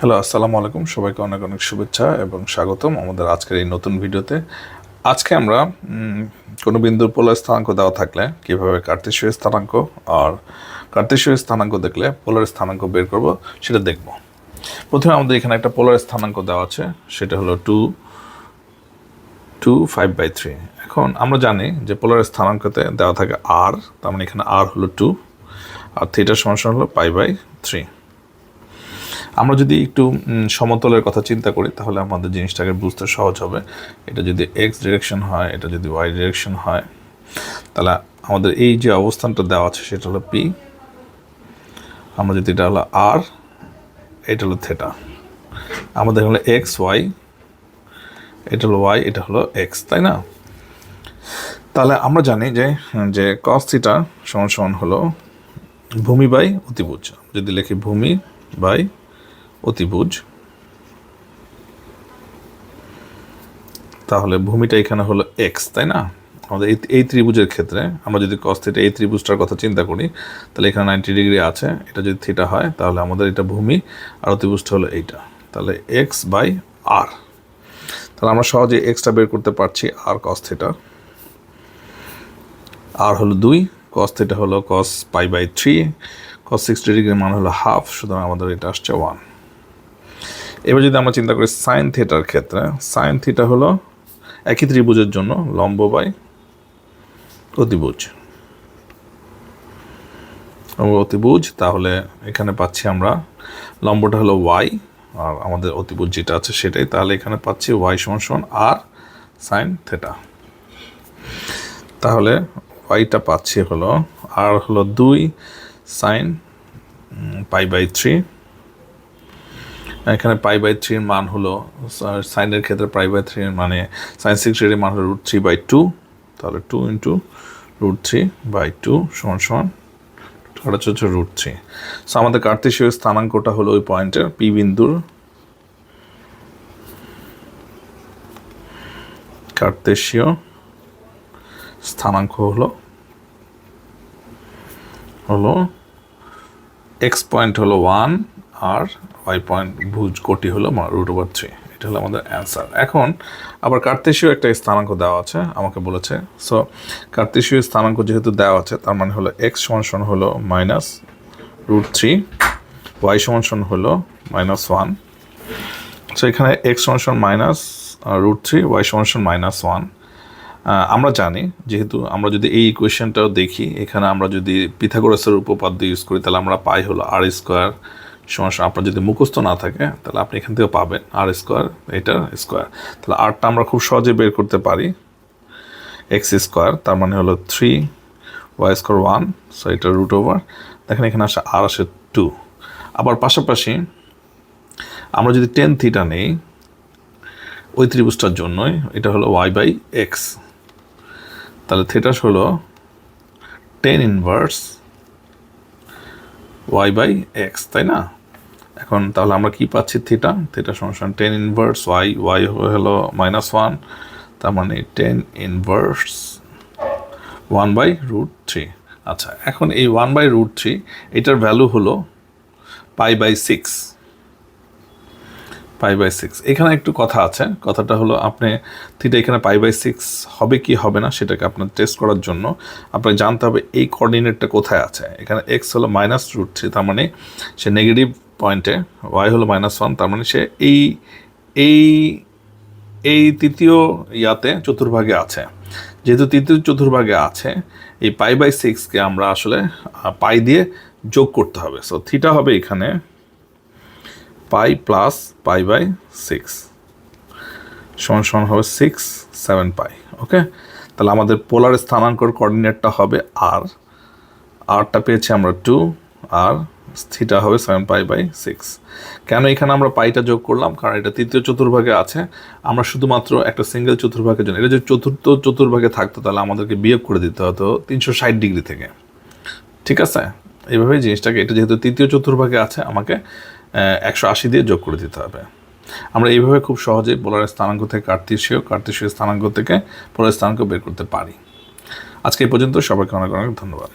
Hello, আসসালামু আলাইকুম। সবাইকে অনেক অনেক শুভেচ্ছা এবং স্বাগতম আমাদের আজকের এই নতুন ভিডিওতে। আজকে আমরা কোনো বিন্দুর পোলার স্থানাঙ্ক দেওয়া থাকলে কীভাবে কার্তেশীয় স্থানাঙ্ক আর কার্তেশীয় স্থানাঙ্ক দেখলে পোলার স্থানাঙ্ক বের করব সেটা দেখব। প্রথমে আমাদের এখানে একটা পোলার স্থানাঙ্ক দেওয়া আছে, সেটা হলো 2 5/3। এখন আমরা জানি যে পোলার স্থানাঙ্কতে দেওয়া থাকে আর, তার মানে এখানে আর হলো 2 আর থিটা সমান হলো π/3। আমরা যদি একটু সমতলের কথা চিন্তা করি তাহলে আমাদের জিনিসটাকে বুঝতে সহজ হবে। এটা যদি এক্স ডিরেকশন হয়, এটা যদি ওয়াই ডিরেকশন হয়, তাহলে আমাদের এই যে অবস্থানটা দেওয়া আছে সেটা হলো পি। আমরা যদি এটা হলো আর, এটা হলো থেটা, আমাদের হলো এক্স ওয়াই, এটা হলো ওয়াই, এটা হলো এক্স, তাই না? তাহলে আমরা জানি যে কস থিটা সমান সমান হলো ভূমি বাই অতিভুজ। যদি লিখি ভূমি বাই অতিভুজ, তাহলে ভূমিটা এখানে হলো এক্স, তাই না? আমাদের এই ত্রিভুজের ক্ষেত্রে আমরা যদি কস থিটা এই ত্রিভুজটার কথা চিন্তা করি তাহলে এখানে 90 ডিগ্রি আছে, এটা যদি থিটা হয় তাহলে আমাদের এটা ভূমি আর অতিভুজটা হলো এইটা, তাহলে এক্স বাই আর। তাহলে আমরা সহজে এক্সটা বের করতে পারছি আর কস থিটা। আর হলো 2, কস থিটা হলো কস π/3, কস 60 ডিগ্রির মান হলো হাফ, সুতরাং আমাদের এটা আসছে 1। এবার যদি আমরা চিন্তা করি সাইন থিটার ক্ষেত্রে, সাইন থিটা হলো একই ত্রিভুজের জন্য লম্ব বাই অতিভুজ, অতিভুজ। তাহলে এখানে পাচ্ছি আমরা লম্বটা হলো ওয়াই আর আমাদের অতিভুজ যেটা আছে সেটাই, তাহলে এখানে পাচ্ছি ওয়াই সমান সমান আর সাইন থিটা। তাহলে ওয়াইটা পাচ্ছি হলো আর হলো 2 সাইন π/3। এখানে π/3 মান হলো সাইনের ক্ষেত্রে π/3 মানে সাইন 60 এর মান হলো √3/2, তাহলে 2 × √3/2 সমান সমান হচ্ছে √3। সো আমাদের কার্তেশীয় স্থানাঙ্কটা হলো ওই পয়েন্টের পি বিন্দুর কার্তেশীয় স্থানাঙ্ক হলো এক্স পয়েন্ট হলো 1 আর ওয়াই পয়েন্ট ভুজ কোটি হলো √3। এটা হলো আমাদের অ্যান্সার। এখন আবার কার্তেশীয় একটা স্থানাঙ্ক দেওয়া আছে আমাকে বলেছে। সো কার্তেশীয় স্থানাঙ্ক যেহেতু দেওয়া আছে তার মানে হলো এক্স সমান হলো -√3, ওয়াই সমান হলো -1। সো এখানে এক্স সমান -√3, ওয়াই সমান -1। আমরা জানি যেহেতু আমরা যদি এই ইকুয়েশনটাও দেখি, এখানে আমরা যদি পিথাগোরাসের উপপাদ্য ইউজ করি তাহলে আমরা পাই হলো r² সমস্যা। আপনার যদি মুখস্থ না থাকে তাহলে আপনি এখান থেকে পাবেন r², এটার স্কোয়ার। তাহলে আরটা আমরা খুব সহজে বের করতে পারি, x², তার মানে হলো 3, y² 1, সো এটা √ওভার। দেখেন এখানে আসে আর আসে 2। আবার পাশাপাশি আমরা যদি টেন থিটা নেই ওই ত্রিভুজটার জন্যই, এটা হলো y/x, তাহলে থিটা হলো টেন ইনভার্স y/x, তাই না? এখন তাহলে আমরা কি পাচ্ছি, থিটা সমান টেন ইনভার্স ওয়াই, ওয়াই হলো -1, তার মানে টেন ইনভার্স 1/√3। আচ্ছা, এখন এই 1/√3 এটার ভ্যালু হলো π/6। এখানে একটু কথা আছে, কথাটা হলো আপনি থিটা এখানে π/6 হবে কি হবে না সেটাকে আপনার টেস্ট করার জন্য আপনাকে জানতে হবে এই কোঅর্ডিনেটটা কোথায় আছে। এখানে এক্স হলো -√3, তার মানে সে নেগেটিভ পয়েন্টে, ওয়াই হলো -1, তার মানে সে এই তৃতীয় ইয়াতে চতুর্ভাগে আছে। যেহেতু তৃতীয় চতুর্ভাগে আছে, এই π/6কে আমরা আসলে পাই দিয়ে যোগ করতে হবে। সো থিটা হবে এখানে π + π/6 সমান হবে 6 7 π। ওকে, তাহলে আমাদের পোলার স্থানাঙ্কর কোঅর্ডিনেটটা হবে আরটা পেয়েছি আমরা 2 আর থিটা হবে 7 π/6। কেন এখানে আমরা পাইটা যোগ করলাম? কারণ এটা তৃতীয় চতুর্ভাগে আছে, আমরা শুধুমাত্র একটা সিঙ্গেল চতুর্ভাগের জন্য, এটা যদি চতুর্থ চতুর্ভাগে থাকতো তাহলে আমাদেরকে বিয়োগ করে দিতে হতো 360 ডিগ্রি থেকে। ঠিক আছে, এইভাবেই জিনিসটাকে, এটা যেহেতু তৃতীয় চতুর্ভাগে আছে আমাকে 180 দিয়ে যোগ করে দিতে হবে। আমরা এইভাবে খুব সহজেই পোলার স্থানাঙ্ক থেকে কার্তেশীয় স্থানাঙ্ক থেকে পোলার স্থানাঙ্ক বের করতে পারি। আজকে এই পর্যন্ত, সবাইকে অনেক অনেক ধন্যবাদ।